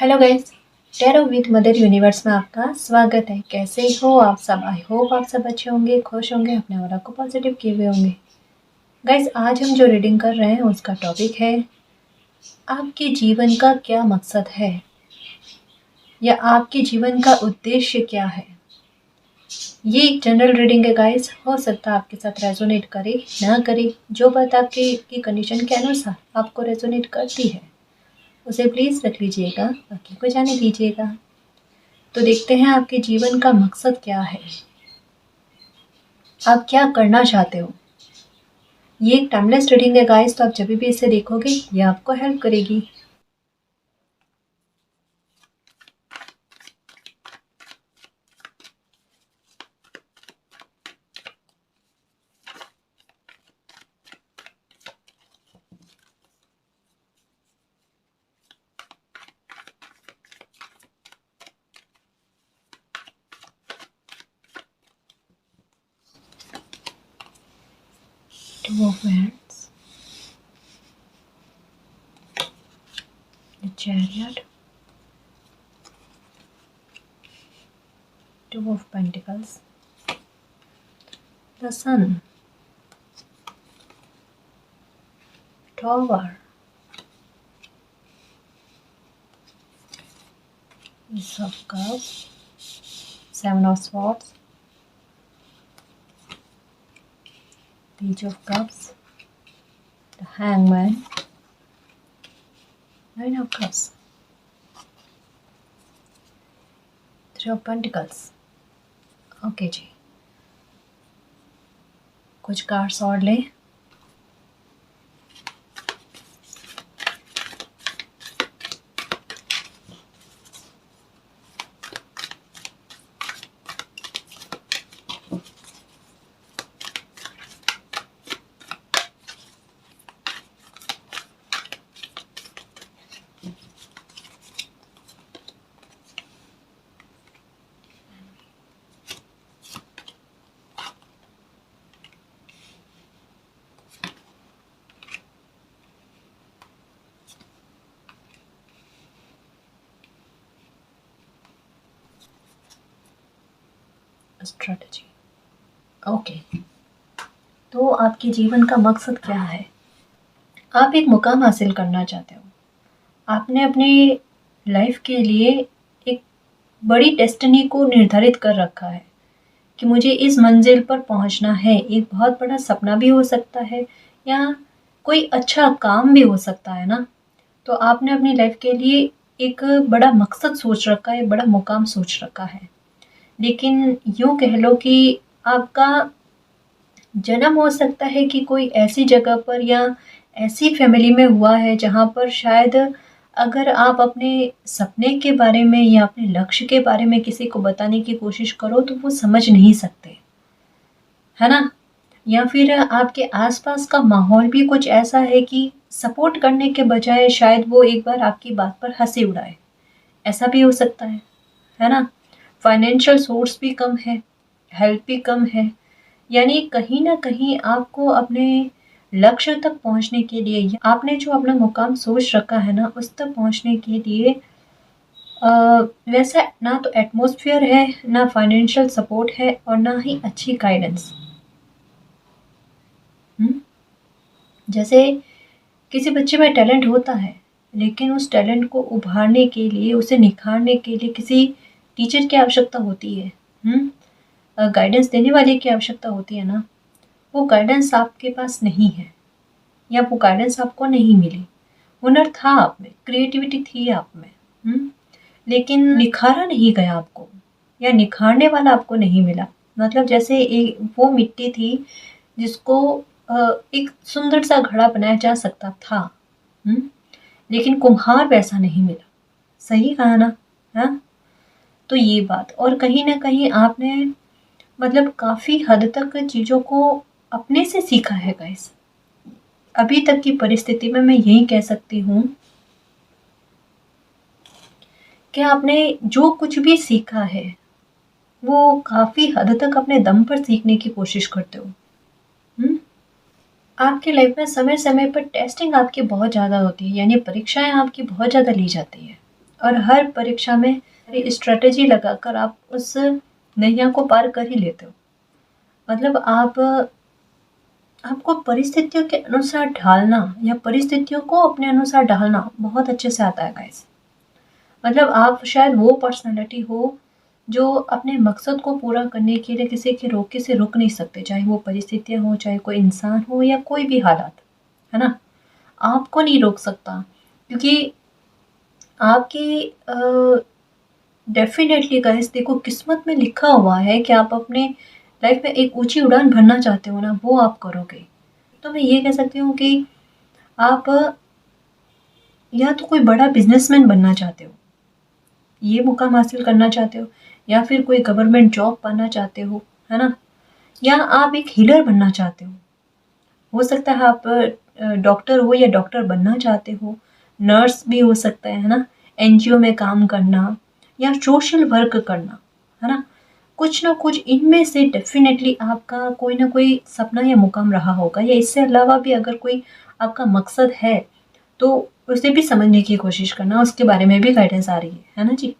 Hello guys, tarot with mother universe में आपका स्वागत है। कैसे हो आप सब? आई होप आप सब अच्छे होंगे, खुश होंगे, अपने ऑरा को पॉजिटिव किए हुए होंगे। गाइस, आज हम जो रीडिंग कर रहे हैं उसका टॉपिक है आपके जीवन का क्या मकसद है या आपके जीवन का उद्देश्य क्या है। ये एक जनरल रीडिंग है गाइस, हो सकता है आपके साथ रेजोनेट करे ना करे। जो बात आपकी की कंडीशन के अनुसार आपको रेजोनेट करती है उसे प्लीज़ रख लीजिएगा, बाकी को जाने दीजिएगा। तो देखते हैं आपके जीवन का मकसद क्या है, आप क्या करना चाहते हो। ये एक टाइमलेस रीडिंग है गाइस, तो आप जब भी इसे देखोगे ये आपको हेल्प करेगी। Two of Wands, the Chariot, Two of Pentacles, the Sun, Tower, Ace of Cups, Seven of Swords, Page of Cups, the Hangman, Nine of Cups, Three of Pentacles। Okay जी, कुछ कार्ड्स और लें। Strategy. Okay, तो आपके जीवन का मकसद क्या है? आप एक मुकाम हासिल करना चाहते हो। आपने अपनी लाइफ के लिए एक बड़ी डेस्टिनी को निर्धारित कर रखा है कि मुझे इस मंजिल पर पहुंचना है। एक बहुत बड़ा सपना भी हो सकता है या कोई अच्छा काम भी हो सकता है ना। तो आपने अपनी लाइफ के लिए एक बड़ा मकसद सोच रखा है, बड़ा मुकाम सोच रखा है। लेकिन यूँ कह लो कि आपका जन्म हो सकता है कि कोई ऐसी जगह पर या ऐसी फैमिली में हुआ है जहाँ पर शायद अगर आप अपने सपने के बारे में या अपने लक्ष्य के बारे में किसी को बताने की कोशिश करो तो वो समझ नहीं सकते, है ना। या फिर आपके आसपास का माहौल भी कुछ ऐसा है कि सपोर्ट करने के बजाय शायद वो एक बार आपकी बात पर हंसी उड़ाए, ऐसा भी हो सकता है ना। फाइनेंशियल सोर्स भी कम है, हेल्प भी कम है, यानी कहीं ना कहीं आपको अपने लक्ष्य तक पहुंचने के लिए, आपने जो अपना मुकाम सोच रखा है ना, उस तक पहुंचने के लिए वैसा ना तो एटमॉस्फेयर है, ना फाइनेंशियल सपोर्ट है और ना ही अच्छी गाइडेंस। जैसे किसी बच्चे में टैलेंट होता है लेकिन उस टैलेंट को उभारने के लिए, उसे निखारने के लिए किसी टीचर की आवश्यकता होती है, गाइडेंस देने वाले की आवश्यकता होती है ना। वो गाइडेंस आपके पास नहीं है या वो गाइडेंस आपको नहीं मिली। हुनर था आप में, क्रिएटिविटी थी आप में, लेकिन निखारा नहीं गया आपको, या निखारने वाला आपको नहीं मिला। मतलब जैसे एक वो मिट्टी थी जिसको एक सुंदर सा घड़ा बनाया जा सकता था, लेकिन कुम्हार वैसा नहीं मिला। सही कहा ना, हाँ। तो ये बात, और कहीं ना कहीं आपने मतलब काफ़ी हद तक चीज़ों को अपने से सीखा है गाइस। अभी तक की परिस्थिति में मैं यही कह सकती हूँ कि आपने जो कुछ भी सीखा है वो काफ़ी हद तक अपने दम पर सीखने की कोशिश करते हो। आपकी लाइफ में समय समय पर टेस्टिंग आपकी बहुत ज़्यादा होती है, यानी परीक्षाएं आपकी बहुत ज़्यादा ली जाती है। और हर परीक्षा में स्ट्रेटेजी लगाकर आप उस नैया को पार कर ही लेते हो। मतलब आपको परिस्थितियों के अनुसार ढालना या परिस्थितियों को अपने अनुसार ढालना बहुत अच्छे से आता है गाइस। मतलब आप शायद वो पर्सनैलिटी हो जो अपने मकसद को पूरा करने के लिए किसी के रोके से रुक नहीं सकते, चाहे वो परिस्थितियाँ हो, चाहे कोई इंसान हो या कोई भी हालात, है ना? आपको नहीं रोक सकता क्योंकि आपकी डेफ़िनेटली गाइस देखो किस्मत में लिखा हुआ है कि आप अपने लाइफ़ में एक ऊँची उड़ान भरना चाहते हो ना, वो आप करोगे। तो मैं ये कह सकती हूँ कि आप या तो कोई बड़ा बिज़नेसमैन बनना चाहते हो, ये मुकाम हासिल करना चाहते हो, या फिर कोई गवर्नमेंट जॉब पाना चाहते हो, है ना? या आप एक हीलर बनना चाहते हो। हो सकता है आप डॉक्टर हो या डॉक्टर बनना चाहते हो, नर्स भी हो सकता है ना? एनजीओ में काम करना या सोशल वर्क करना, है ना? कुछ ना कुछ इनमें से डेफ़िनेटली आपका कोई ना कोई सपना या मुकाम रहा होगा, या इससे अलावा भी अगर कोई आपका मकसद है, तो उसे भी समझने की कोशिश करना, उसके बारे में भी गाइडेंस आ रही है ना जी?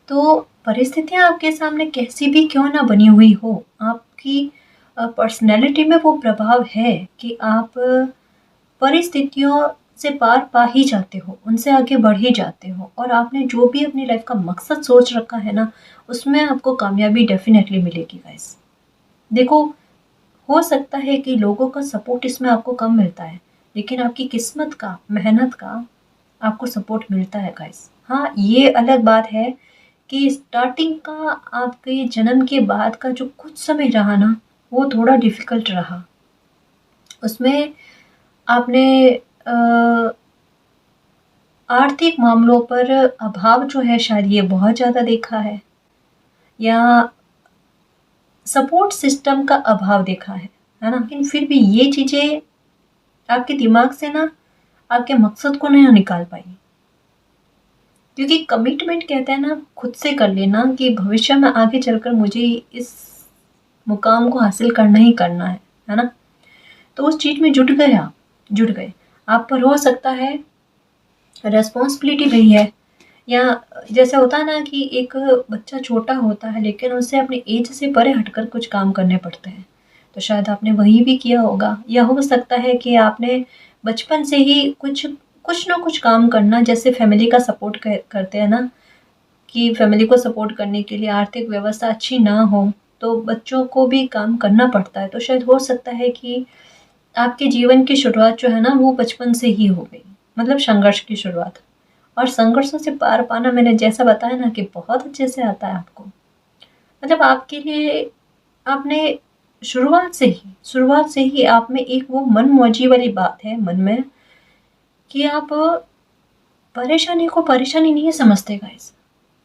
तो परिस्थितियाँ आपके सामने कैसी भी क्यों ना बनी हुई हो, आपकी पर्सनैलिटी में वो प्रभाव है कि आप परिस्थितियों से पार पा ही जाते हो, उनसे आगे बढ़ ही जाते हो, और आपने जो भी अपनी लाइफ़ का मकसद सोच रखा है ना, उसमें आपको कामयाबी डेफ़िनेटली मिलेगी गाइस। देखो, हो सकता है कि लोगों का सपोर्ट इसमें आपको कम मिलता है, लेकिन आपकी किस्मत का, मेहनत का आपको सपोर्ट मिलता है गाइस। हाँ, ये अलग बात है कि स्टार्टिंग का आपके जन्म के बाद का जो कुछ समय रहा ना, वो थोड़ा डिफ़िकल्ट रहा। उसमें आपने अ, आर्थिक मामलों पर अभाव जो है शायद ये बहुत ज़्यादा देखा है, या सपोर्ट सिस्टम का अभाव देखा है ना? लेकिन फिर भी ये चीज़ें आपके दिमाग से ना आपके मकसद को नहीं निकाल पाई। क्योंकि कमिटमेंट कहते हैं ना खुद से कर लेना कि भविष्य में आगे चलकर मुझे इस मुकाम को हासिल करना ही करना है ना? तो उस चीज़ में जुट गए आप, जुट गए। आप पर हो सकता है रिस्पॉन्सिबिलिटी भी है, या जैसे होता है ना कि एक बच्चा छोटा होता है लेकिन उसे अपनी एज से परे हटकर कुछ काम करने पड़ते हैं। तो शायद आपने वही भी किया होगा, या हो सकता है कि आपने बचपन से ही कुछ कुछ ना कुछ काम करना, जैसे फैमिली का सपोर्ट करते हैं ना, कि फैमिली को सपोर्ट करने के लिए आर्थिक व्यवस्था अच्छी ना हो, तो बच्चों को भी काम करना पड़ता है। तो शायद हो सकता है कि आपके जीवन की शुरुआत जो है ना वो बचपन से ही हो गई, मतलब संघर्ष की शुरुआत। और संघर्षों से पार पाना मैंने जैसा बताया ना कि बहुत अच्छे से आता है आपको। मतलब आपके लिए आपने शुरुआत से ही आप में एक वो मनमौजी वाली बात है मन में, कि आप परेशानी को परेशानी नहीं समझते गाइस।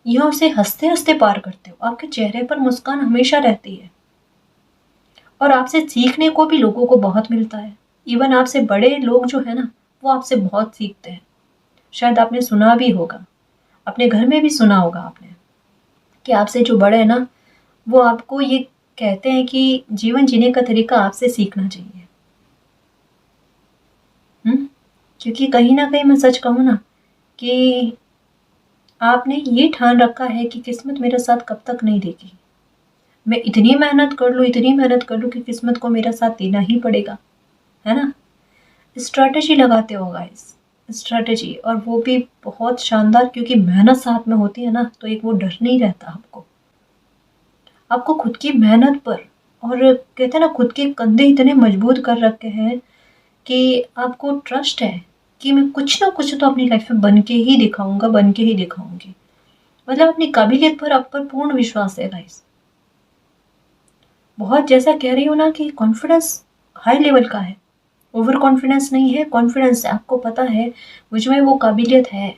यह उसे हँसते-हँसते पार करते हो। आपके चेहरे पर मुस्कान हमेशा रहती है, और आपसे सीखने को भी लोगों को बहुत मिलता है। इवन आपसे बड़े लोग जो है ना, वो आपसे बहुत सीखते हैं। शायद आपने सुना भी होगा, अपने घर में भी सुना होगा आपने, कि आपसे जो बड़े हैं ना, वो आपको ये कहते हैं कि जीवन जीने का तरीका आपसे सीखना चाहिए। हुँ? क्योंकि कहीं न कहीं मैं सच कहूँ ना कि आपने ये ठान रखा है कि किस्मत मेरा साथ कब तक नहीं देगी। मैं इतनी मेहनत कर लूँ कि किस्मत को मेरा साथ देना ही पड़ेगा, है ना? स्ट्रैटेजी लगाते हो गाइस, स्ट्रैटेजी, और वो भी बहुत शानदार, क्योंकि मेहनत साथ में होती है ना, तो एक वो डर नहीं रहता आपको। आपको खुद की मेहनत पर, और कहते हैं ना खुद के कंधे इतने मजबूत कर रखे हैं कि आपको ट्रस्ट है कि मैं कुछ ना कुछ तो अपनी लाइफ में बन के ही दिखाऊँगा, बन के ही दिखाऊँगी। मतलब अपनी काबिलियत पर आप पर पूर्ण विश्वास है गाइस। बहुत जैसा कह रही हूँ ना कि कॉन्फिडेंस हाई लेवल का है, ओवर कॉन्फिडेंस नहीं है, कॉन्फिडेंस है। आपको पता है मुझ में वो काबिलियत है,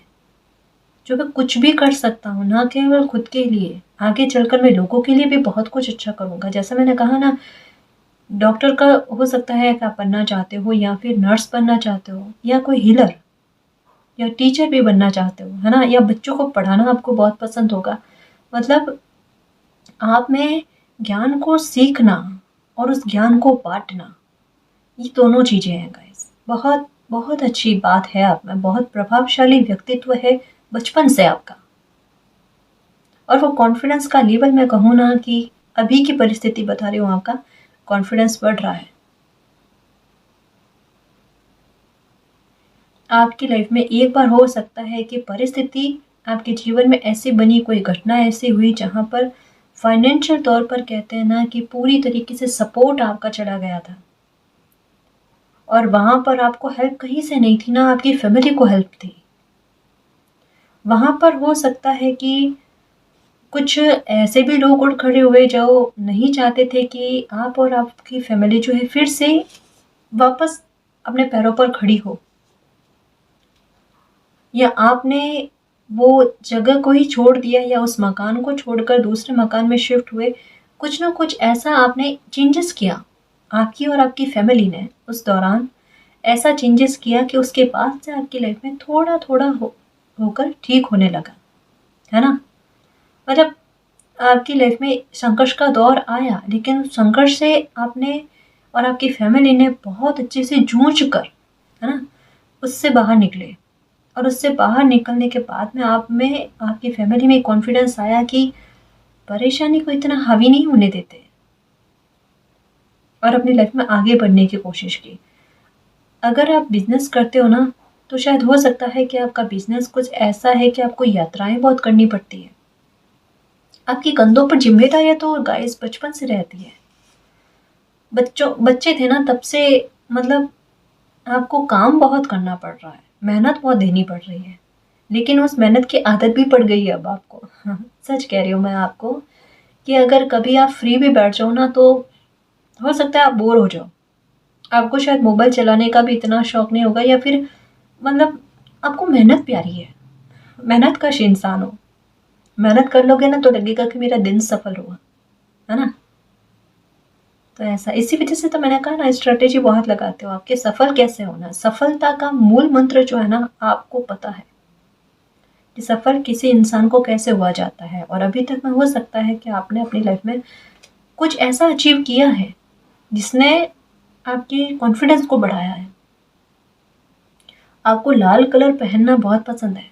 जो मैं कुछ भी कर सकता हूँ, ना केवल खुद के लिए, आगे चलकर मैं लोगों के लिए भी बहुत कुछ अच्छा करूँगा। जैसा मैंने कहा ना, डॉक्टर का हो सकता है कि आप बनना चाहते हो, या फिर नर्स बनना चाहते हो, या कोई हीलर या टीचर भी बनना चाहते हो, है ना? या बच्चों को पढ़ाना आपको बहुत पसंद होगा। मतलब आप में ज्ञान को सीखना और उस ज्ञान को बाँटना, ये दोनों चीज़ें हैं गाइस। बहुत बहुत अच्छी बात है आप में, बहुत प्रभावशाली व्यक्तित्व है बचपन से आपका। और वो कॉन्फिडेंस का लेवल मैं कहूँ ना कि अभी की परिस्थिति बता रही हूँ, आपका कॉन्फिडेंस बढ़ रहा है। आपकी लाइफ में एक बार हो सकता है कि परिस्थिति आपके जीवन में ऐसी बनी, कोई घटना ऐसी हुई जहाँ पर फाइनेंशियल तौर पर कहते हैं ना कि पूरी तरीके से सपोर्ट आपका चला गया था, और वहाँ पर आपको हेल्प कहीं से नहीं थी ना आपकी फैमिली को हेल्प थी। वहाँ पर हो सकता है कि कुछ ऐसे भी लोग उठ खड़े हुए जो नहीं चाहते थे कि आप और आपकी फैमिली जो है फिर से वापस अपने पैरों पर खड़ी हो, या आपने वो जगह को ही छोड़ दिया या उस मकान को छोड़कर दूसरे मकान में शिफ्ट हुए। कुछ ना कुछ ऐसा आपने चेंजेस किया, आपकी और आपकी फैमिली ने उस दौरान ऐसा चेंजेस किया कि उसके बाद से आपकी लाइफ में थोड़ा थोड़ा होकर ठीक होने लगा, है ना। मतलब आपकी लाइफ में संघर्ष का दौर आया, लेकिन उस संघर्ष से आपने और आपकी फैमिली ने बहुत अच्छे से जूझ कर, है ना, उससे बाहर निकले। और उससे बाहर निकलने के बाद में आप में, आपकी फैमिली में कॉन्फिडेंस आया कि परेशानी को इतना हावी नहीं होने देते, और अपनी लाइफ में आगे बढ़ने की कोशिश की। अगर आप बिजनेस करते हो ना, तो शायद हो सकता है कि आपका बिजनेस कुछ ऐसा है कि आपको यात्राएं बहुत करनी पड़ती है। आपकी कंधों पर जिम्मेदारियां तो गाइस बचपन से रहती है। बच्चे थे ना तब से, मतलब आपको काम बहुत करना पड़ रहा है, मेहनत बहुत देनी पड़ रही है, लेकिन उस मेहनत की आदत भी पड़ गई है अब आपको। सच कह रही हूँ मैं आपको, कि अगर कभी आप फ्री भी बैठ जाओ ना, तो हो सकता है आप बोर हो जाओ। आपको शायद मोबाइल चलाने का भी इतना शौक नहीं होगा, या फिर मतलब आपको मेहनत प्यारी है, मेहनत कश इंसान हो। मेहनत कर लोगे ना तो लगेगा कि मेरा दिन सफल हुआ, है ना। तो ऐसा, इसी वजह से तो मैंने कहा ना, स्ट्रेटेजी बहुत लगाते हो आपके सफल कैसे होना। सफलता का मूल मंत्र जो है ना, आपको पता है कि सफल किसी इंसान को कैसे हुआ जाता है। और अभी तक में हो सकता है कि आपने अपनी लाइफ में कुछ ऐसा अचीव किया है जिसने आपके कॉन्फिडेंस को बढ़ाया है। आपको लाल कलर पहनना बहुत पसंद है,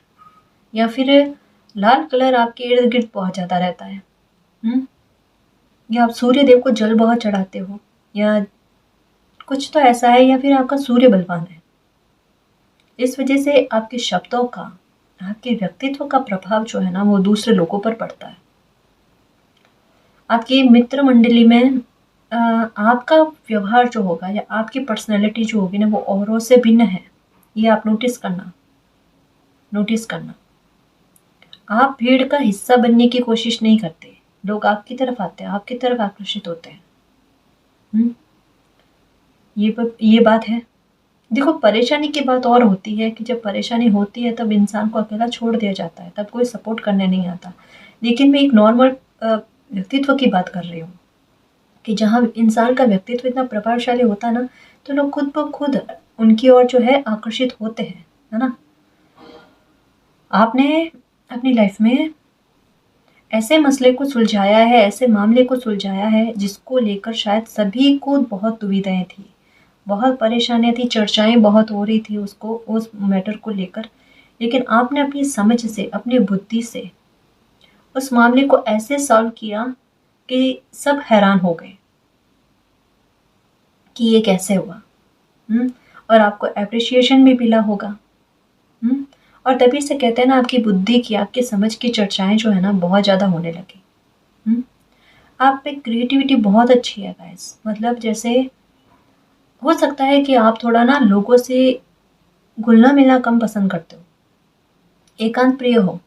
या फिर लाल कलर आपके इर्द गिर्द बहुत ज़्यादा रहता है, या आप सूर्य देव को जल बहुत चढ़ाते हो, या कुछ तो ऐसा है, या फिर आपका सूर्य बलवान है। इस वजह से आपके शब्दों का, आपके व्यक्तित्व का प्रभाव जो है ना, वो दूसरे लोगों पर पड़ता है। आपकी मित्र मंडली में आपका व्यवहार जो होगा, या आपकी पर्सनैलिटी जो होगी ना, वो औरों से भिन्न है। ये आप नोटिस करना, नोटिस करना। आप भीड़ का हिस्सा बनने की कोशिश नहीं करते, लोग आपकी तरफ आते हैं, आपकी तरफ आकर्षित होते हैं। ये बात है। देखो, परेशानी की बात और होती है कि जब परेशानी होती है तब इंसान को अकेला छोड़ दिया जाता है, तब कोई सपोर्ट करने नहीं आता। लेकिन मैं एक नॉर्मल व्यक्तित्व की बात कर रही हूँ, कि जहाँ इंसान का व्यक्तित्व इतना प्रभावशाली होता है ना, तो लोग खुद ब खुद उनकी ओर जो है आकर्षित होते हैं, है ना। आपने अपनी लाइफ में ऐसे मसले को सुलझाया है, ऐसे मामले को सुलझाया है जिसको लेकर शायद सभी को बहुत दुविधाएं थी, बहुत परेशानियां थी, चर्चाएं बहुत हो रही थी उसको, उस मैटर को लेकर। लेकिन आपने अपनी समझ से, अपनी बुद्धि से उस मामले को ऐसे सॉल्व किया कि सब हैरान हो गए कि ये कैसे हुआ। और आपको एप्रिसिएशन भी मिला होगा। और तभी से कहते हैं ना, आपकी बुद्धि की, आपकी समझ की चर्चाएं जो है ना, बहुत ज़्यादा होने लगी। आप में क्रिएटिविटी बहुत अच्छी है गाइस। मतलब जैसे हो सकता है कि आप थोड़ा ना लोगों से घुलना मिलना कम पसंद करते हो, एकांत प्रिय हो,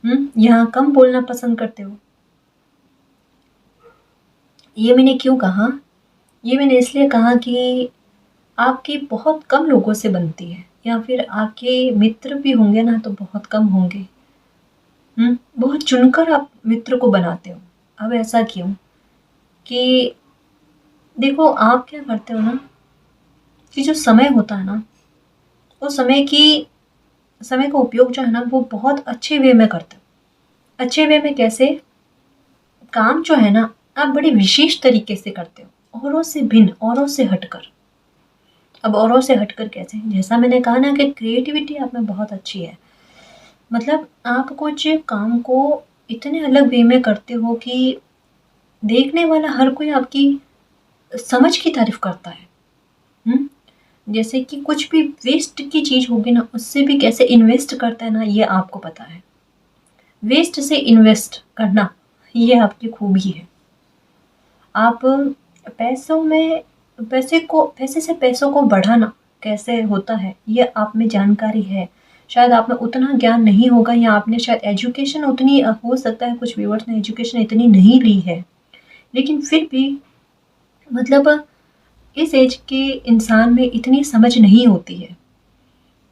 यहाँ कम बोलना पसंद करते हो। ये मैंने क्यों कहा? ये मैंने इसलिए कहा कि आपकी बहुत कम लोगों से बनती है, या फिर आपके मित्र भी होंगे ना तो बहुत कम होंगे। बहुत चुनकर आप मित्र को बनाते हो। अब ऐसा क्यों? कि देखो, आप क्या करते हो ना, कि जो समय होता है ना, वो समय का उपयोग जो है ना, वो बहुत अच्छे वे में करते हो। अच्छे वे में कैसे? काम जो है ना, आप बड़े विशेष तरीके से करते हो, औरों से भिन्न, औरों से हटकर। अब औरों से हटकर कैसे? जैसा मैंने कहा ना कि क्रिएटिविटी आप में बहुत अच्छी है। मतलब आप कुछ काम को इतने अलग वे में करते हो कि देखने वाला हर कोई आपकी समझ की तारीफ़ करता है। हुँ? जैसे कि कुछ भी वेस्ट की चीज़ होगी ना, उससे भी कैसे इन्वेस्ट करता है ना, ये आपको पता है। वेस्ट से इन्वेस्ट करना, ये आपकी खूबी है। आप पैसों में पैसे से पैसों को बढ़ाना कैसे होता है, ये आप में जानकारी है। शायद आप में उतना ज्ञान नहीं होगा या आपने शायद एजुकेशन उतनी हो सकता है कुछ व्यूअर्स ने एजुकेशन इतनी नहीं ली है। लेकिन फिर भी मतलब इस एज के इंसान में इतनी समझ नहीं होती है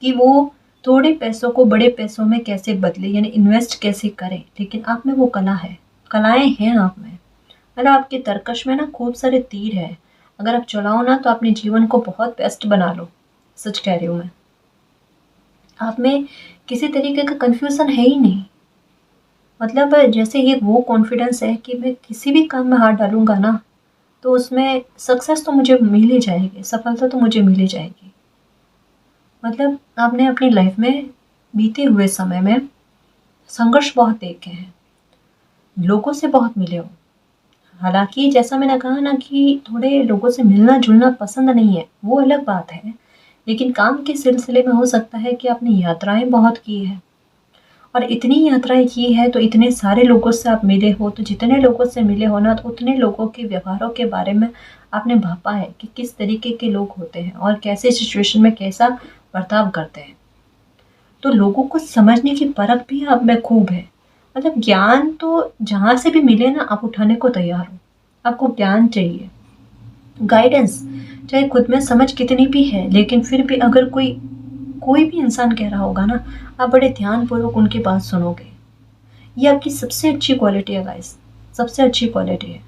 कि वो थोड़े पैसों को बड़े पैसों में कैसे बदले यानी इन्वेस्ट कैसे करें। लेकिन आप में वो कला है, कलाएँ हैं आप में। मतलब आपके तरकश में ना खूब सारे तीर हैं। अगर आप चलाओ ना तो अपने जीवन को बहुत बेस्ट बना लो। सच कह रही हूँ मैं। आप में किसी तरीके का कन्फ्यूज़न है ही नहीं। मतलब जैसे ये वो कॉन्फिडेंस है कि मैं किसी भी काम में हाथ डालूँगा ना, तो उसमें सक्सेस तो मुझे मिल ही जाएगी, सफलता तो मुझे मिल ही जाएगी। मतलब आपने अपनी लाइफ में बीते हुए समय में संघर्ष बहुत देखे हैं, लोगों से बहुत मिले हो। हालाँकि जैसा मैंने कहा ना कि थोड़े लोगों से मिलना-जुलना पसंद नहीं है, वो अलग बात है। लेकिन काम के सिलसिले में हो सकता है कि आपने यात्राएँ बहुत की हैं और इतनी यात्राएँ की हैं तो इतने सारे लोगों से आप मिले हो, तो जितने लोगों से मिले हो ना तो उतने लोगों के व्यवहारों के बारे में आपने भाँपा है कि किस तरीके के लोग होते हैं और कैसे सिचुएशन में कैसा बर्ताव करते हैं। तो लोगों को समझने की परख भी आप में खूब है। मतलब ज्ञान तो जहाँ से भी मिले ना आप उठाने को तैयार हो। आपको ज्ञान चाहिए, गाइडेंस चाहे खुद में समझ कितनी भी है लेकिन फिर भी अगर कोई कोई भी इंसान कह रहा होगा ना, आप बड़े ध्यानपूर्वक उनकी बात सुनोगे। ये आपकी सबसे अच्छी क्वालिटी है गाइस, सबसे अच्छी क्वालिटी है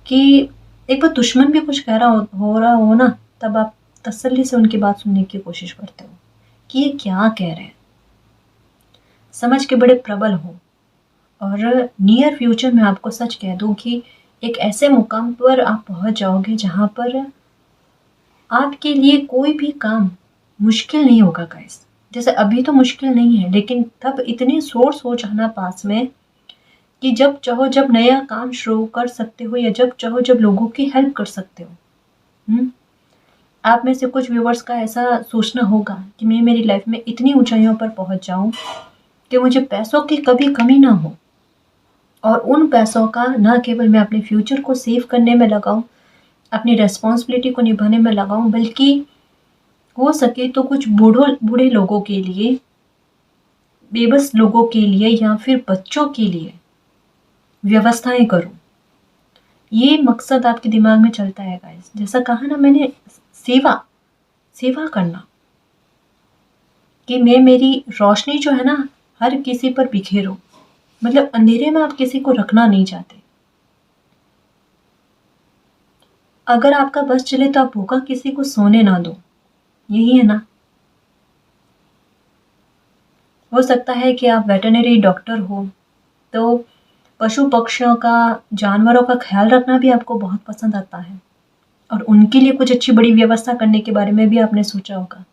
कि एक बार दुश्मन भी कुछ कह रहा हो रहा हो ना, तब आप तसल्ली से उनकी बात सुनने की कोशिश करते हो कि ये क्या कह रहे हैं। समझ के बड़े प्रबल हो और नियर फ्यूचर में आपको सच कह दूँ कि एक ऐसे मुकाम पर आप पहुँच जाओगे जहाँ पर आपके लिए कोई भी काम मुश्किल नहीं होगा गाइस। जैसे अभी तो मुश्किल नहीं है लेकिन तब इतने सोर्स हो जाना पास में कि जब चाहो जब नया काम शुरू कर सकते हो या जब चाहो जब लोगों की हेल्प कर सकते हो। हुँ? आप में से कुछ व्यूअर्स का ऐसा सोचना होगा कि मैं मेरी लाइफ में इतनी ऊँचाइयों पर पहुँच जाऊँ कि मुझे पैसों की कभी कमी ना हो और उन पैसों का ना केवल मैं अपने फ्यूचर को सेव करने में लगाऊँ, अपनी रिस्पॉन्सिबिलिटी को निभाने में लगाऊँ बल्कि हो सके तो कुछ बूढ़े लोगों के लिए, बेबस लोगों के लिए या फिर बच्चों के लिए व्यवस्थाएँ करूँ। ये मकसद आपके दिमाग में चलता है गाइस। जैसा कहा ना मैंने सेवा, सेवा करना कि मैं मेरी रोशनी जो है ना हर किसी पर बिखेरूँ। मतलब अंधेरे में आप किसी को रखना नहीं चाहते। अगर आपका बस चले तो आप भूखा किसी को सोने ना दो। यही है ना? हो सकता है कि आप वेटरनरी डॉक्टर हो, तो पशु-पक्षियों का, जानवरों का ख़्याल रखना भी आपको बहुत पसंद आता है और उनके लिए कुछ अच्छी बड़ी व्यवस्था करने के बारे में भी आपने सोचा होगा।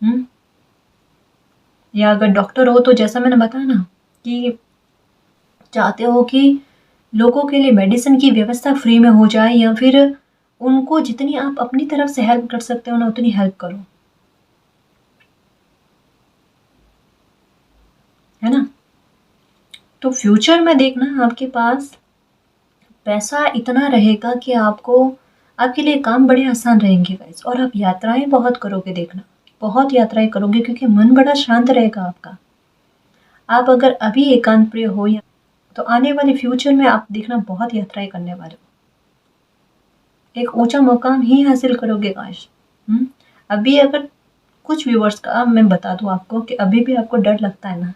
हुँ? या अगर डॉक्टर हो तो जैसा मैंने बताया ना कि चाहते हो कि लोगों के लिए मेडिसिन की व्यवस्था फ्री में हो जाए या फिर उनको जितनी आप अपनी तरफ से हेल्प कर सकते हो ना उतनी हेल्प करो। है ना? तो फ्यूचर में देखना आपके पास पैसा इतना रहेगा कि आपको आपके लिए काम बड़े आसान रहेंगे गाइस और आप यात्राएँ बहुत करोगे देखना। बहुत यात्राएँ करोगे क्योंकि मन बड़ा शांत रहेगा आपका। आप अगर अभी एकांत प्रिय हो या तो आने वाले फ्यूचर में आप देखना बहुत यात्राएँ करने वाले हो। एक ऊँचा मुकाम ही हासिल करोगे गाइस। हुँ? अभी अगर कुछ व्यूअर्स का मैं बता दूँ आपको कि अभी भी आपको डर लगता है ना,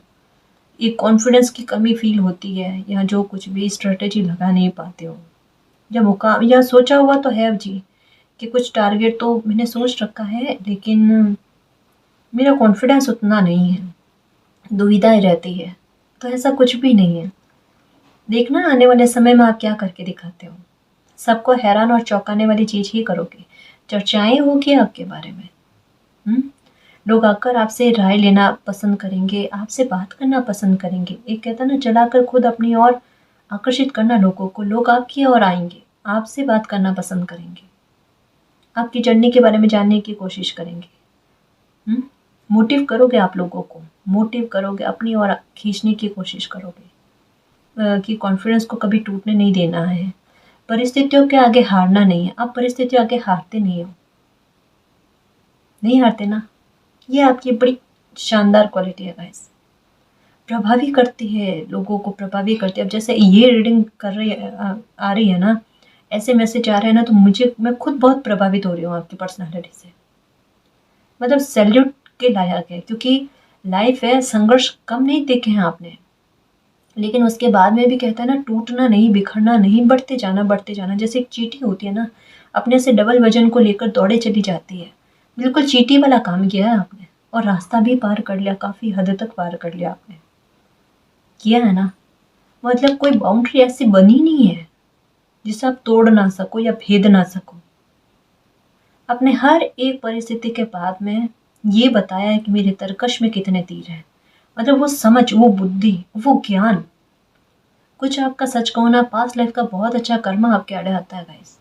एक कॉन्फिडेंस की कमी फ़ील होती है या जो कुछ भी स्ट्रैटेजी लगा नहीं पाते हो। या मुकाम या सोचा हुआ तो है जी कि कुछ टारगेट तो मैंने सोच रखा है लेकिन मेरा कॉन्फिडेंस उतना नहीं है, दुविधाएँ रहती है। तो ऐसा कुछ भी नहीं है। देखना आने वाले समय में आप क्या करके दिखाते हो। सबको हैरान और चौंकाने वाली चीज़ ही करोगे। चर्चाएं होगी आपके बारे में। लोग आकर आपसे राय लेना पसंद करेंगे, आपसे बात करना पसंद करेंगे। एक कहता है ना, चलाकर खुद अपनी ओर आकर्षित करना लोगों को, लोग आपकी ओर आएंगे, आपसे बात करना पसंद करेंगे, आपकी जर्नी के बारे में जानने की कोशिश करेंगे। मोटिव करोगे आप लोगों को, मोटिव करोगे, अपनी ओर खींचने की कोशिश करोगे कि कॉन्फिडेंस को कभी टूटने नहीं देना है, परिस्थितियों के आगे हारना नहीं है। आप परिस्थितियों आगे हारते नहीं हो, नहीं हारते ना। ये आपकी बड़ी शानदार क्वालिटी है गाइस, प्रभावी करती है, लोगों को प्रभावी करती है। अब जैसे ये रीडिंग कर रही आ रही है ना, ऐसे मैसेज आ रहे हैं ना, तो मैं खुद बहुत प्रभावित हो रही हूँ आपकी पर्सनालिटी से। मतलब सैल्यूट के लायक है, क्योंकि लाइफ है, संघर्ष कम नहीं देखे हैं आपने, लेकिन उसके बाद में भी कहता है ना, टूटना नहीं, बिखरना नहीं, बढ़ते जाना, बढ़ते जाना। जैसे एक चींटी होती है ना, अपने से डबल वजन को लेकर दौड़े चली जाती है। बिल्कुल चींटी वाला काम किया है आपने, और रास्ता भी पार कर लिया, काफ़ी हद तक पार कर लिया आपने, किया है ना। मतलब कोई बाउंड्री ऐसी बनी नहीं है जिसे आप तोड़ ना सको या भेद ना सको। अपने हर एक परिस्थिति के बाद में ये बताया है कि मेरे तरकश में कितने तीर हैं। मतलब वो समझ, वो बुद्धि, वो ज्ञान। कुछ आपका सच कहो ना, पास्ट लाइफ का बहुत अच्छा कर्म आपके आड़े आता है गाइस।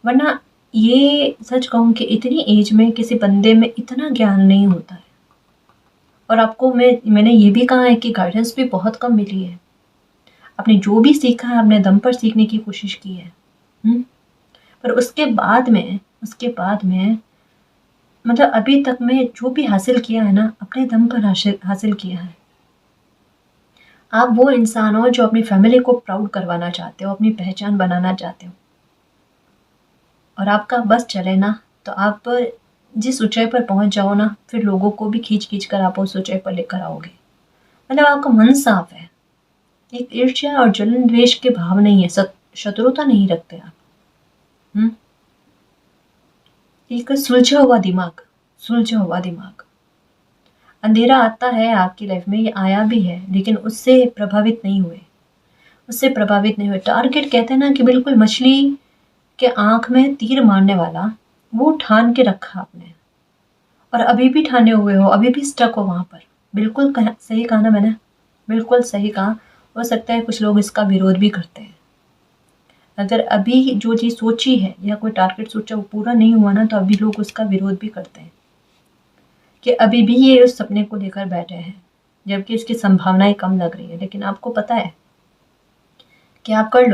वरना ये सच कहूँ कि इतनी एज में किसी बंदे में इतना ज्ञान नहीं होता है। और आपको मैंने ये भी कहा है कि गाइडेंस भी बहुत कम मिली है। आपने जो भी सीखा है अपने दम पर सीखने की कोशिश की है। पर उसके बाद में मतलब अभी तक मैं जो भी हासिल किया है ना, अपने दम पर हासिल किया है। आप वो इंसान हो जो अपनी फैमिली को प्राउड करवाना चाहते हो, अपनी पहचान बनाना चाहते हो, और आपका बस चले ना, तो आप जिस ऊंचाई पर पहुंच जाओ ना, फिर लोगों को भी खींच खींच कर आप उस ऊंचाई पर लेकर आओगे। मतलब आपका मन साफ है, एक ईर्ष्या और जलन द्वेष के भाव नहीं है, शत्रुता नहीं रखते आप। एक सुलझा हुआ दिमाग। अंधेरा आता है आपकी लाइफ में, ये आया भी है, लेकिन उससे प्रभावित नहीं हुए। टारगेट कहते हैं ना कि बिल्कुल मछली के आंख में तीर मारने वाला, वो ठान के रखा आपने, और अभी भी ठाने हुए हो, अभी भी स्टक हो वहां पर। बिल्कुल सही कहा ना मैंने, बिल्कुल सही कहा। हो सकता है कुछ लोग इसका विरोध भी करते हैं। अगर अभी जो चीज़ सोची है या कोई टारगेट सोचा वो पूरा नहीं हुआ ना, तो अभी लोग उसका विरोध भी करते हैं कि अभी भी ये उस सपने को लेकर बैठे हैं, जबकि इसकी संभावनाएं कम लग रही है। लेकिन आपको पता है कि आप कर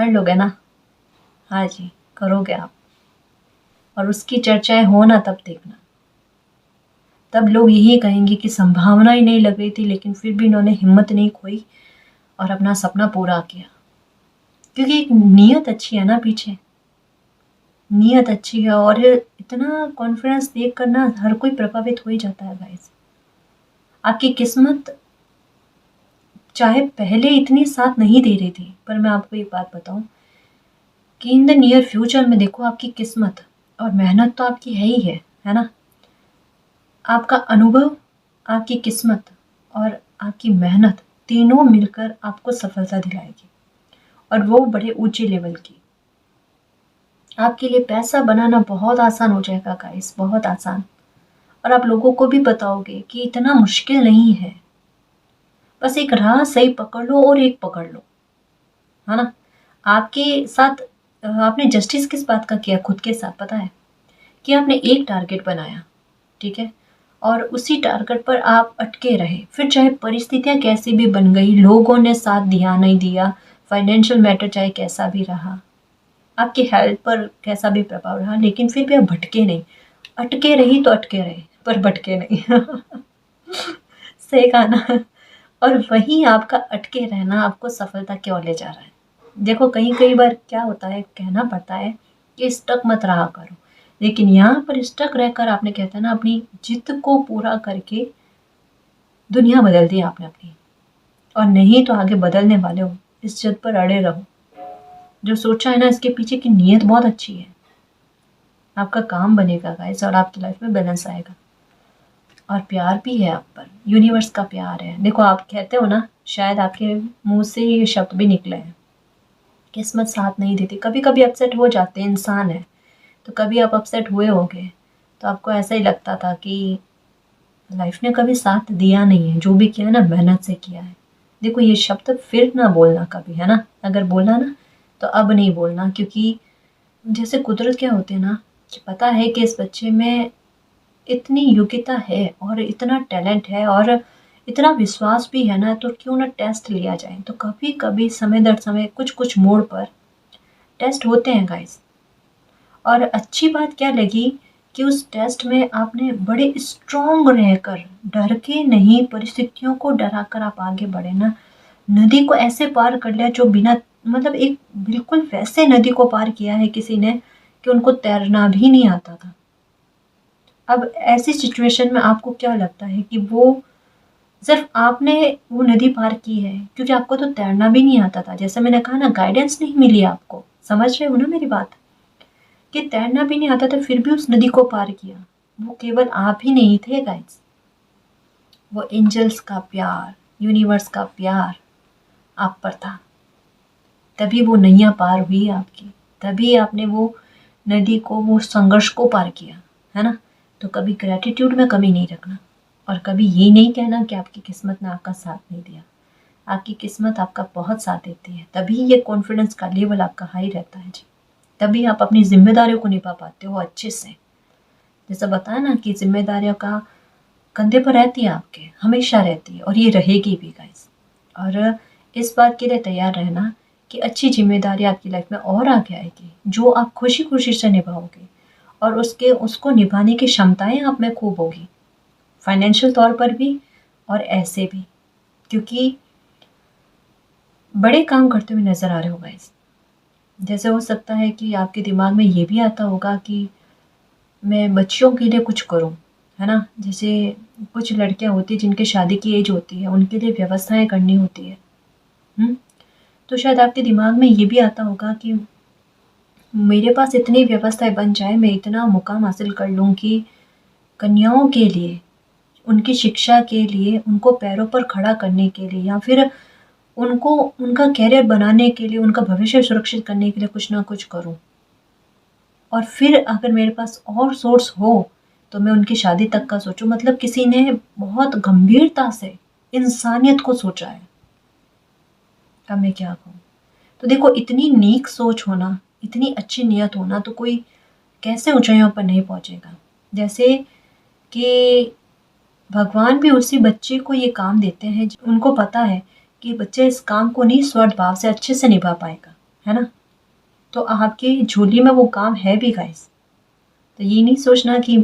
लोगे ना। हाँ जी, करोगे आप, और उसकी चर्चाएं हो ना, तब देखना, तब लोग यही कहेंगे कि संभावना ही नहीं लग रही थी, लेकिन फिर भी इन्होंने हिम्मत नहीं खोई और अपना सपना पूरा किया। क्योंकि एक नीयत अच्छी है ना, पीछे नीयत अच्छी है, और इतना कॉन्फिडेंस देख कर ना हर कोई प्रभावित हो ही जाता है गाइस। आपकी किस्मत चाहे पहले इतनी साथ नहीं दे रही थी, पर मैं आपको एक बात बताऊं कि इन द नियर फ्यूचर में देखो, आपकी किस्मत और मेहनत तो आपकी है ना। आपका अनुभव, आपकी किस्मत और आपकी मेहनत तीनों मिलकर आपको सफलता दिलाएगी, और वो बड़े ऊंचे लेवल की। आपके लिए पैसा बनाना बहुत आसान हो जाएगा गाइस, बहुत आसान। और आप लोगों को भी बताओगे कि इतना मुश्किल नहीं है, बस एक राह सही पकड़ लो और एक पकड़ लो, है ना। आपके साथ आपने जस्टिस किस बात का किया खुद के साथ, पता है कि आपने एक टारगेट बनाया, ठीक है, और उसी टारगेट पर आप अटके रहे। फिर चाहे परिस्थितियां कैसी भी बन गई, लोगों ने साथ दिया नहीं दिया, फाइनेंशियल मैटर चाहे कैसा भी रहा, आपकी हेल्थ पर कैसा भी प्रभाव रहा, लेकिन फिर भी आप भटके नहीं। अटके रही तो अटके रहे, पर भटके नहीं। सही कहा ना। और वहीं आपका अटके रहना आपको सफलता की ओर ले जा रहा है। देखो कई बार क्या होता है, कहना पड़ता है कि स्टक मत रहा करो, लेकिन यहाँ पर स्टक रहकर आपने, कहते हैं ना, अपनी जिद को पूरा करके दुनिया बदल दी आपने अपनी। और नहीं तो आगे बदलने वाले हो, इस जिद पर अड़े रहो। जो सोचा है ना, इसके पीछे की नीयत बहुत अच्छी है। आपका काम बनेगा गाइस, और आपकी लाइफ में बैलेंस आएगा, और प्यार भी है आप पर, यूनिवर्स का प्यार है। देखो आप कहते हो ना, शायद आपके मुंह से ये शब्द भी निकले हैं किस्मत साथ नहीं देती। कभी कभी अपसेट हो जाते हैं, इंसान है। तो कभी आप अपसेट हुए होंगे, तो आपको ऐसा ही लगता था कि लाइफ ने कभी साथ दिया नहीं है, जो भी किया है ना मेहनत से किया है। देखो ये शब्द फिर ना बोलना कभी, है ना, अगर बोला ना तो अब नहीं बोलना, क्योंकि जैसे कुदरत क्या होते हैं ना, कि पता है कि इस बच्चे में इतनी योग्यता है और इतना टैलेंट है और इतना विश्वास भी है ना, तो क्यों ना टेस्ट लिया जाए। तो कभी कभी समय दर समय कुछ कुछ मोड़ पर टेस्ट होते हैं गाइस। और अच्छी बात क्या लगी कि उस टेस्ट में आपने बड़े स्ट्रॉन्ग रहकर, डर के नहीं, परिस्थितियों को डराकर आप आगे बढ़े ना। नदी को ऐसे पार कर लिया जो बिना, मतलब एक बिल्कुल वैसे नदी को पार किया है किसी ने कि उनको तैरना भी नहीं आता था। अब ऐसी सिचुएशन में आपको क्या लगता है कि वो सिर्फ आपने वो नदी पार की है क्योंकि आपको तो तैरना भी नहीं आता था। जैसे मैंने कहा ना, गाइडेंस नहीं मिली आपको, समझ रहे हो ना मेरी बात, कि तैरना भी नहीं आता था फिर भी उस नदी को पार किया। वो केवल आप ही नहीं थे गाइस, वो एंजल्स का प्यार, यूनिवर्स का प्यार आप पर था। तभी वो नैया पार हुई आपकी, तभी आपने वो नदी को, वो संघर्ष को पार किया, है ना। तो कभी ग्रेटिट्यूड में कमी नहीं रखना, और कभी ये नहीं कहना कि आपकी किस्मत ने आपका साथ नहीं दिया। आपकी किस्मत आपका बहुत साथ देती है, तभी ये कॉन्फिडेंस का लेवल आपका हाई रहता है जी। तभी आप अपनी जिम्मेदारियों को निभा पाते हो अच्छे से। जैसा बताया ना कि जिम्मेदारियों का कंधे पर रहती है आपके, हमेशा रहती है, और ये रहेगी भी गाइस। और इस बात के लिए तैयार रहना कि अच्छी जिम्मेदारी आपकी लाइफ में और आगे आएगी, जो आप खुशी खुशी से निभाओगे, और उसको निभाने की क्षमताएं आप में खूब होगी, फाइनेंशियल तौर पर भी और ऐसे भी। क्योंकि बड़े काम करते हुए नजर आ रहे हो गाइस। जैसे हो सकता है कि आपके दिमाग में ये भी आता होगा कि मैं बच्चियों के लिए कुछ करूं, है ना। जैसे कुछ लड़कियां होती हैं जिनकी शादी की एज होती है, उनके लिए व्यवस्थाएं करनी होती है। हुँ? तो शायद आपके दिमाग में ये भी आता होगा कि मेरे पास इतनी व्यवस्थाएँ बन जाए, मैं इतना मुकाम हासिल कर लूँ कि कन्याओं के लिए, उनकी शिक्षा के लिए, उनको पैरों पर खड़ा करने के लिए, या फिर उनको उनका करियर बनाने के लिए, उनका भविष्य सुरक्षित करने के लिए कुछ ना कुछ करूँ। और फिर अगर मेरे पास और सोर्स हो, तो मैं उनकी शादी तक का सोचूँ। मतलब किसी ने बहुत गंभीरता से इंसानियत को सोचा है। अब मैं क्या कहूँ? तो देखो, इतनी नेक सोच होना, इतनी अच्छी नीयत होना, तो कोई कैसे ऊँचाइयों पर नहीं पहुँचेगा। जैसे कि भगवान भी उसी बच्चे को ये काम देते हैं, उनको पता है कि बच्चे इस काम को निस्वार्थ भाव से अच्छे से निभा पाएगा, है ना? तो आपकी झोली में वो काम है भी गाइस। तो ये नहीं सोचना कि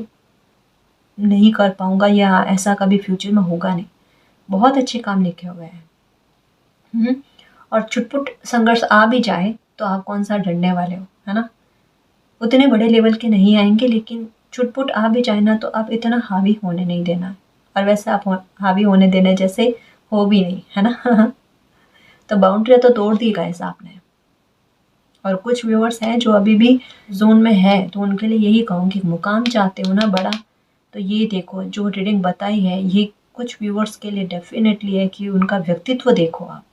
नहीं कर पाऊँगा या ऐसा कभी फ्यूचर में होगा नहीं। बहुत अच्छे काम लिखे हुए हैं। हुँ। और छुटपुट संघर्ष आ भी जाए तो आप कौन-सा डरने वाले हो, है ना? उतने बड़े लेवल के नहीं आएँगे, लेकिन छुटपुट आ भी जाए ना तो आप इतना हावी होने नहीं देना। और वैसे आप हावी होने देने जैसे हो भी नहीं, है ना? तो बाउंड्रियाँ तो तोड़ दी गाइस आपने। और कुछ व्यूअर्स हैं जो अभी भी ज़ोन में है, तो उनके लिए यही कहूँगी, मुकाम चाहते हो ना बड़ा, तो ये देखो जो रीडिंग बताई है, ये कुछ व्यूअर्स के लिए डेफ़िनेटली है कि उनका व्यक्तित्व देखो आप।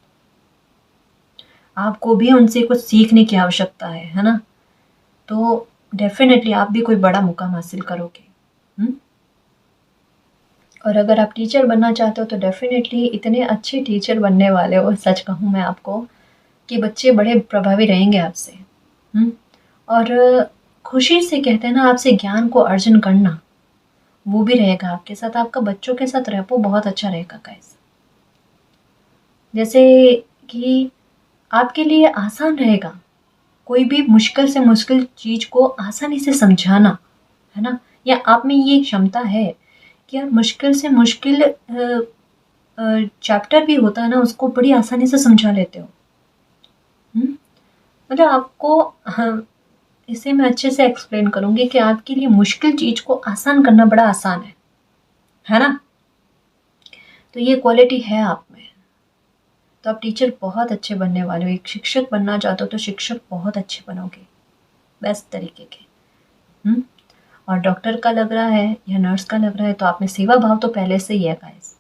आपको भी उनसे कुछ सीखने की आवश्यकता है ना? तो डेफ़िनेटली आप भी कोई बड़ा मुकाम हासिल करोगे। हुँ? और अगर आप टीचर बनना चाहते हो तो डेफ़िनेटली इतने अच्छे टीचर बनने वाले हो, सच कहूँ मैं आपको, कि बच्चे बड़े प्रभावी रहेंगे आपसे। हुँ? और खुशी से कहते हैं ना, आपसे ज्ञान को अर्जन करना, वो भी रहेगा आपके साथ। आपका बच्चों के साथ रेपो बहुत अच्छा रहेगा गाइस। जैसे कि आपके लिए आसान रहेगा कोई भी मुश्किल से मुश्किल चीज़ को आसानी से समझाना, है ना? या आप में ये क्षमता है कि आप मुश्किल से मुश्किल चैप्टर भी होता है ना, उसको बड़ी आसानी से समझा लेते हो। हुँ? मतलब आपको, हाँ, इसे मैं अच्छे से एक्सप्लेन करूँगी कि आपके लिए मुश्किल चीज़ को आसान करना बड़ा आसान है ना? तो ये क्वालिटी है आप में। तो आप टीचर बहुत अच्छे बनने वाले हो। एक शिक्षक बनना चाहते हो तो शिक्षक बहुत अच्छे बनोगे, बेस्ट तरीके के। हुँ? और डॉक्टर का लग रहा है या नर्स का लग रहा है, तो आप में सेवा भाव तो पहले से ही है गाइस।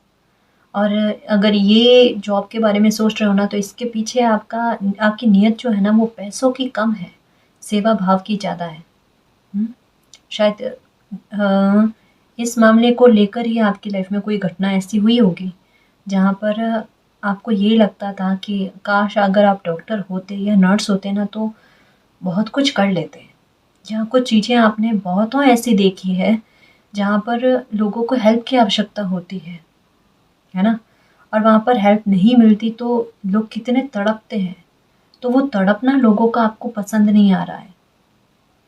और अगर ये जॉब के बारे में सोच रहे हो ना, तो इसके पीछे आपकी नीयत जो है ना, वो पैसों की कम है, सेवा भाव की ज़्यादा है। शायद इस मामले को लेकर ही आपकी लाइफ में कोई घटना ऐसी हुई होगी, जहाँ पर आपको ये लगता था कि काश अगर आप डॉक्टर होते या नर्स होते ना, तो बहुत कुछ कर लेते। जहाँ कुछ चीज़ें आपने बहुतों ऐसी देखी है, जहाँ पर लोगों को हेल्प की आवश्यकता होती है ना? और वहाँ पर हेल्प नहीं मिलती तो लोग कितने तड़पते हैं। तो वो तड़पना लोगों का आपको पसंद नहीं आ रहा है।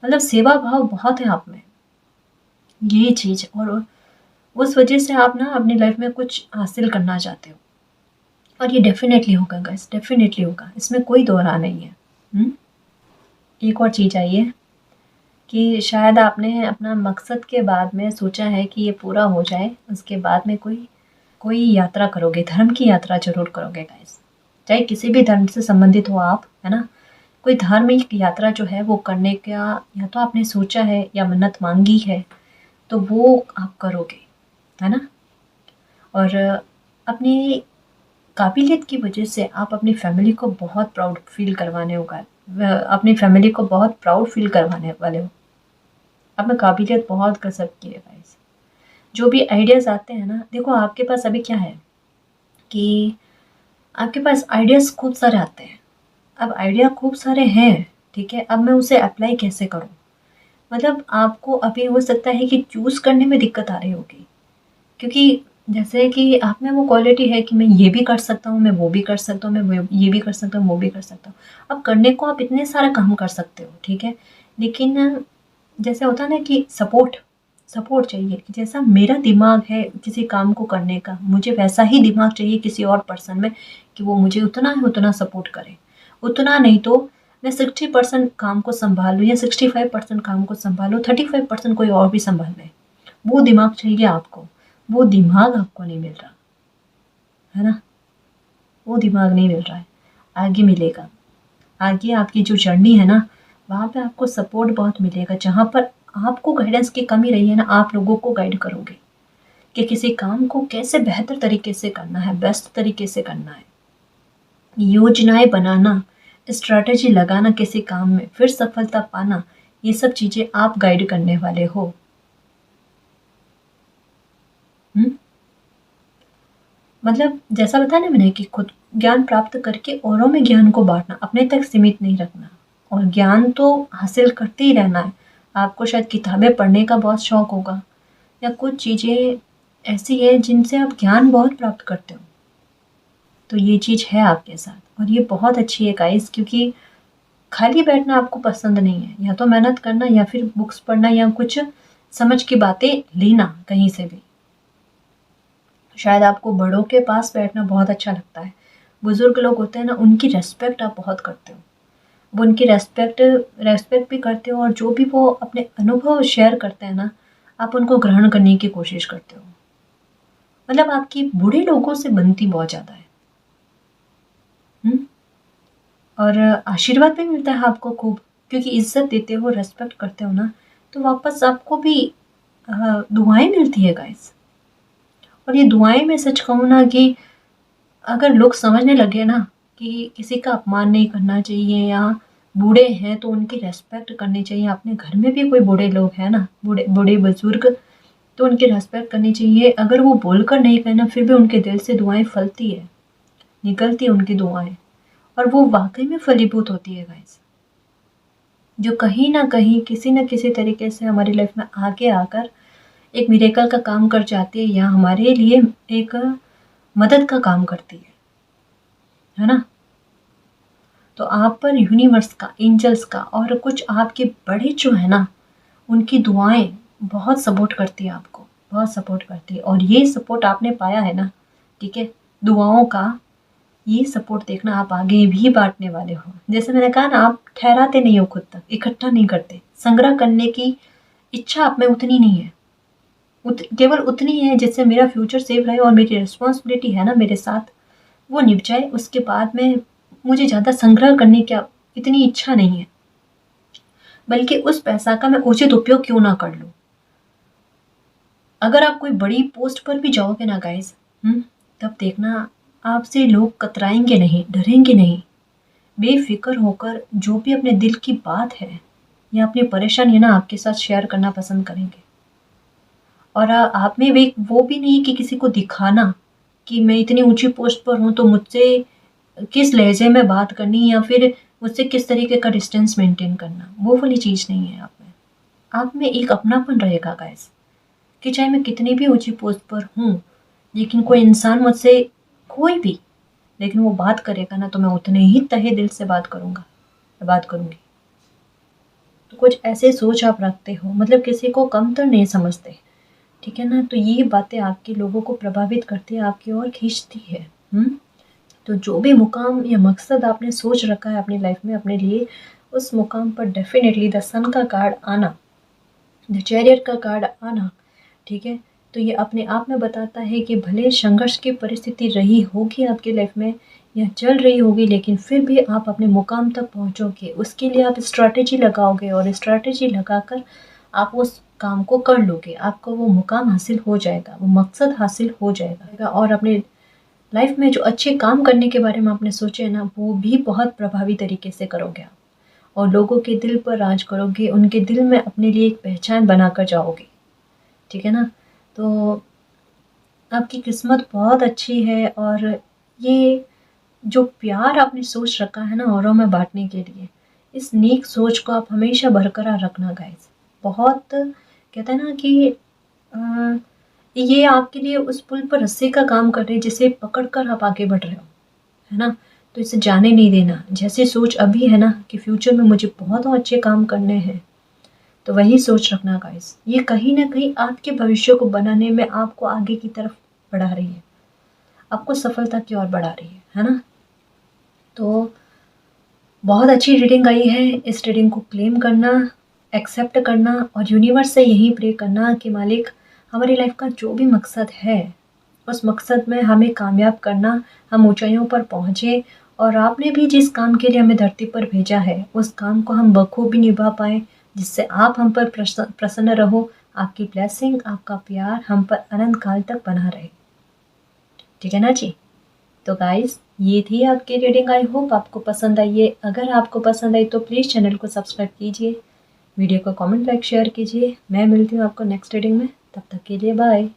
मतलब सेवा भाव बहुत है आप में, ये चीज़। और उस वजह से आप ना अपनी लाइफ में कुछ हासिल करना चाहते हो, और ये डेफ़िनेटली होगा गाइस, डेफ़िनेटली होगा, इसमें कोई दो राह नहीं है। एक और चीज़ आई है कि शायद आपने अपना मकसद के बाद में सोचा है कि ये पूरा हो जाए, उसके बाद में कोई कोई यात्रा करोगे, धर्म की यात्रा ज़रूर करोगे गाइस। चाहे किसी भी धर्म से संबंधित हो आप, है ना? कोई धार्मिक यात्रा जो है वो करने का या तो आपने सोचा है या मन्नत मांगी है, तो वो आप करोगे, है ना? और अपनी काबिलियत की वजह से आप अपनी फैमिली को बहुत प्राउड फील करवाने होगा, अपनी फैमिली को बहुत प्राउड फील करवाने वाले हो। आप में काबिलियत बहुत गजब की है गाइस। जो भी आइडियाज़ आते हैं ना, देखो आपके पास अभी क्या है कि आपके पास आइडियाज़ खूब सारे आते हैं। अब आइडिया खूब सारे हैं, ठीक है? अब मैं उसे अप्लाई कैसे करूँ? मतलब आपको अभी हो सकता है कि चूज़ करने में दिक्कत आ रही होगी, क्योंकि जैसे कि आप में वो क्वालिटी है कि मैं ये भी कर सकता हूँ, मैं वो भी कर सकता हूँ, मैं ये भी कर सकता हूँ, वो भी कर सकता हूँ। अब करने को आप इतने सारा काम कर सकते हो, ठीक है? लेकिन जैसे होता है ना कि सपोर्ट सपोर्ट चाहिए, कि जैसा मेरा दिमाग है किसी काम को करने का, मुझे वैसा ही दिमाग चाहिए किसी और पर्सन में, कि वो मुझे उतना ही उतना सपोर्ट करे। उतना नहीं तो मैं 60% काम को सँभाल लूँ या 65% काम को सँभालूँ, 35% कोई और भी सँभाल ले। वो दिमाग चाहिए आपको, वो दिमाग आपको नहीं मिल रहा, है ना? वो दिमाग नहीं मिल रहा है, आगे मिलेगा। आगे आपकी जो जर्नी है ना, वहाँ पे आपको सपोर्ट बहुत मिलेगा, जहाँ पर आपको गाइडेंस की कमी रही है ना, आप लोगों को गाइड करोगे कि किसी काम को कैसे बेहतर तरीके से करना है, बेस्ट तरीके से करना है। योजनाएँ बनाना, स्ट्रैटेजी लगाना किसी काम में, फिर सफलता पाना, ये सब चीज़ें आप गाइड करने वाले हो। हुँ? मतलब जैसा बताया ना मैंने कि खुद ज्ञान प्राप्त करके औरों में ज्ञान को बाँटना, अपने तक सीमित नहीं रखना। और ज्ञान तो हासिल करते ही रहना है। आपको शायद किताबें पढ़ने का बहुत शौक होगा, या कुछ चीज़ें ऐसी हैं जिनसे आप ज्ञान बहुत प्राप्त करते हो। तो ये चीज़ है आपके साथ, और ये बहुत अच्छी है गाइस, क्योंकि खाली बैठना आपको पसंद नहीं है। या तो मेहनत करना, या फिर बुक्स पढ़ना, या कुछ समझ की बातें लेना कहीं से भी। शायद आपको बड़ों के पास बैठना बहुत अच्छा लगता है। बुज़ुर्ग लोग होते हैं ना, उनकी रिस्पेक्ट आप बहुत करते हो। वो उनकी रिस्पेक्ट रिस्पेक्ट भी करते हो, और जो भी वो अपने अनुभव शेयर करते हैं ना, आप उनको ग्रहण करने की कोशिश करते हो। मतलब आपकी बूढ़े लोगों से बनती बहुत ज़्यादा है। हुँ? और आशीर्वाद भी मिलता है आपको खूब, क्योंकि इज़्ज़त देते हो, रिस्पेक्ट करते हो ना, तो वापस आपको भी दुआएँ मिलती है गाइस। और ये दुआएँ मैं सच कहूँ ना कि अगर लोग समझने लगे ना कि किसी का अपमान नहीं करना चाहिए, या बूढ़े हैं तो उनकी रिस्पेक्ट करनी चाहिए। अपने घर में भी कोई बूढ़े लोग हैं ना, बूढ़े बूढ़े बुजुर्ग, तो उनकी रिस्पेक्ट करनी चाहिए। अगर वो बोलकर नहीं कहें ना, फिर भी उनके दिल से दुआएं फलती है, निकलती है उनकी दुआएं, और वो वाकई में फलीभूत होती है गाइस। जो कहीं ना कहीं किसी न किसी तरीके से हमारी लाइफ में आगे आकर एक मिरेकल का काम कर जाती है, या हमारे लिए एक मदद का काम करती है ना? तो आप पर यूनिवर्स का, एंजल्स का, और कुछ आपके बड़े जो है ना, उनकी दुआएं बहुत सपोर्ट करती है आपको, बहुत सपोर्ट करती है। और ये सपोर्ट आपने पाया है ना, ठीक है, दुआओं का, ये सपोर्ट देखना आप आगे भी बांटने वाले हो। जैसे मैंने कहा ना, आप ठहराते नहीं हो खुद तक, इकट्ठा नहीं करते, संग्रह करने की इच्छा आप में उतनी नहीं है। केवल उतनी है जिससे मेरा फ्यूचर सेव रहे, और मेरी रिस्पॉन्सिबिलिटी है ना मेरे साथ, वो निभ जाए। उसके बाद में मुझे ज़्यादा संग्रह करने की इतनी इच्छा नहीं है, बल्कि उस पैसा का मैं उचित उपयोग क्यों ना कर लूँ। अगर आप कोई बड़ी पोस्ट पर भी जाओगे ना गाइस, तब देखना आपसे लोग कतराएंगे नहीं, डरेंगे नहीं। बेफिक्र होकर जो भी अपने दिल की बात है या अपनी परेशानी है ना आपके साथ शेयर करना पसंद करेंगे। और आप में वे वो भी नहीं कि किसी को दिखाना कि मैं इतनी ऊंची पोस्ट पर हूँ तो मुझसे किस लहजे में बात करनी या फिर मुझसे किस तरीके का डिस्टेंस मेंटेन करना, वो वाली चीज़ नहीं है आप में। आप में एक अपनापन रहेगा गाइस, कि चाहे मैं कितनी भी ऊंची पोस्ट पर हूँ, लेकिन कोई इंसान मुझसे, कोई भी, लेकिन वो बात करेगा ना तो मैं उतने ही तहे दिल से बात करूँगा, बात करूँगी। तो कुछ ऐसे सोच आप रखते हो, मतलब किसी को कम तो नहीं समझते, ठीक है ना। तो ये बातें आपके लोगों को प्रभावित करती है, आपकी ओर खींचती है। तो जो भी मुकाम या मकसद आपने सोच रखा है अपनी लाइफ में अपने लिए, उस मुकाम पर डेफिनेटली द सन का कार्ड आना, द चैरियट का कार्ड आना, ठीक है। तो ये अपने आप में बताता है कि भले संघर्ष की परिस्थिति रही होगी आपकी लाइफ में या चल रही होगी, लेकिन फिर भी आप अपने मुकाम तक पहुंचोगे। उसके लिए आप स्ट्रैटेजी लगाओगे और स्ट्रैटेजी लगाकर आप उस काम को कर लोगे, आपको वो मुकाम हासिल हो जाएगा, वो मकसद हासिल हो जाएगा। और अपने लाइफ में जो अच्छे काम करने के बारे में आपने सोचे है ना, वो भी बहुत प्रभावी तरीके से करोगे आप, और लोगों के दिल पर राज करोगे, उनके दिल में अपने लिए एक पहचान बनाकर जाओगे, ठीक है ना। तो आपकी किस्मत बहुत अच्छी है, और ये जो प्यार आपने सोच रखा है ना औरों में बांटने के लिए, इस नेक सोच को आप हमेशा बरकरार रखना गाइस। बहुत कहते हैं ना कि अ, ये आपके लिए उस पुल पर रस्से का काम कर रहे हैं जिसे पकड़कर आप आगे बढ़ रहे हो, है ना। तो इसे जाने नहीं देना। जैसी सोच अभी है ना कि फ्यूचर में मुझे बहुत अच्छे काम करने हैं, तो वही सोच रखना गाइस। ये कहीं ना कहीं आपके भविष्य को बनाने में आपको आगे की तरफ बढ़ा रही है, आपको सफलता की ओर बढ़ा रही है ना। तो बहुत अच्छी रीडिंग आई है। इस रीडिंग को क्लेम करना, एक्सेप्ट करना, और यूनिवर्स से यही प्रे करना कि मालिक हमारी लाइफ का जो भी मकसद है उस मकसद में हमें कामयाब करना, हम ऊंचाइयों पर पहुँचे, और आपने भी जिस काम के लिए हमें धरती पर भेजा है उस काम को हम बखूबी निभा पाएँ, जिससे आप हम पर प्रसन्न रहो, आपकी ब्लेसिंग, आपका प्यार हम पर अनंत काल तक बना रहे, ठीक है ना जी। तो गाइस ये थी आपकी रीडिंग। आई होप आपको पसंद आई है। अगर आपको पसंद आई तो प्लीज़ चैनल को सब्सक्राइब कीजिए, वीडियो को कमेंट, लाइक, शेयर कीजिए। मैं मिलती हूँ आपको नेक्स्ट रीडिंग में, तब तक के लिए बाय।